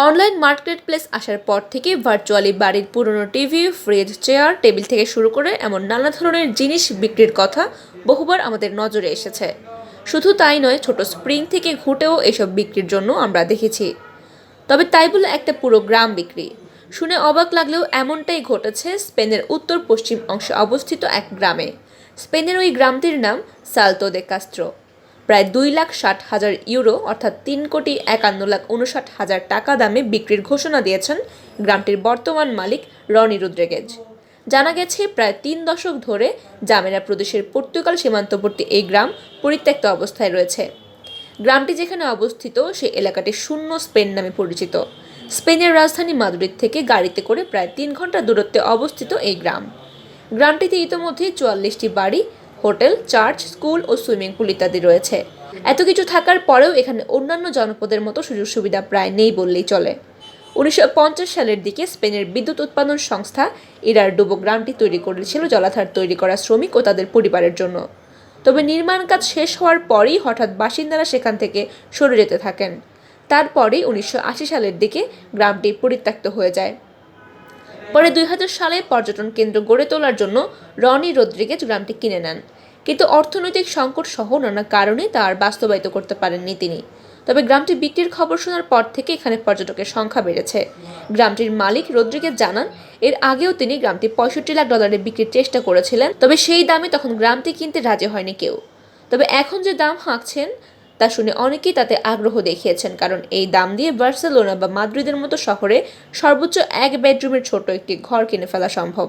Online market place আসার পর থেকে ভার্চুয়ালি বাড়ির পুরনো টিভি, ফ্রিজ, চেয়ার, টেবিল থেকে শুরু করে এমন নানা ধরনের জিনিস বিক্রির কথা বহুবার আমাদের নজরে এসেছে। শুধু তাই নয়, ছোট স্প্রিং থেকে ঘুঁটেও এসব বিক্রির জন্য আমরা দেখেছি। তবে তাই বলে একটা পুরো গ্রাম বিক্রি, শুনে অবাক লাগলেও এমনটাই ঘটেছে স্পেনের উত্তর পশ্চিম অংশে অবস্থিত এক গ্রামে। স্পেনের ওই গ্রামটির নাম সালতো দে কাস্ত্রো। প্রায় 2,60,000 ইউরো অর্থাৎ 3,51,59,000 টাকা দামে বিক্রির ঘোষণা দিয়েছেন গ্রামটির বর্তমান মালিক রনি রদ্রিগেজ। জানা গেছে, প্রায় 3 দশক ধরে জামেরা প্রদেশের পর্তুগাল সীমান্তবর্তী এই গ্রাম পরিত্যক্ত অবস্থায় রয়েছে। গ্রামটি যেখানে অবস্থিত সেই এলাকাটি শূন্য স্পেন নামে পরিচিত। স্পেনের রাজধানী মাদ্রিদ থেকে গাড়িতে করে প্রায় 3 ঘন্টা দূরত্বে অবস্থিত এই গ্রামটিতে ইতোমধ্যে 44টি বাড়ি, হোটেল, চার্চ, স্কুল ও সুইমিং পুল ইত্যাদি রয়েছে। এত কিছু থাকার পরেও এখানে অন্যান্য জনপদের মতো সুযোগ সুবিধা প্রায় নেই বললেই চলে। 1950 সালের দিকে স্পেনের বিদ্যুৎ উৎপাদন সংস্থা ইরারডুবো গ্রামটি তৈরি করেছিল জলাধার তৈরি করা শ্রমিক ও তাদের পরিবারের জন্য। তবে নির্মাণ কাজ শেষ হওয়ার পরেই হঠাৎ বাসিন্দারা সেখান থেকে সরে যেতে থাকেন। তারপরেই 1980 সালের দিকে গ্রামটি পরিত্যক্ত হয়ে যায়। পরে 2000 সালে পর্যটন কেন্দ্র গড়ে তোলার জন্য রনি রদ্রিগেজ গ্রামটি কিনে নেন, কিন্তু অর্থনৈতিক সংকট সহ নানা কারণে তা আর বাস্তবায়িত করতে পারেননি তিনি। তবে গ্রামটি বিক্রির খবর শোনার পর থেকে এখানে পর্যটকের সংখ্যা বেড়েছে। গ্রামটির মালিক রদ্রিগেজ জানান, এর আগেও তিনি গ্রামটি $65 লাখ বিক্রির চেষ্টা করেছিলেন, তবে সেই দামে তখন গ্রামটি কিনতে রাজি হয়নি কেউ। তবে এখন যে দাম হাঁকছেন তা শুনে অনেকেই তাতে আগ্রহ দেখিয়েছেন, কারণ এই দাম দিয়ে বার্সেলোনা বা মাদ্রিদের মতো শহরে সর্বোচ্চ 1 বেডরুমের ছোট একটি ঘর কিনে ফেলা সম্ভব।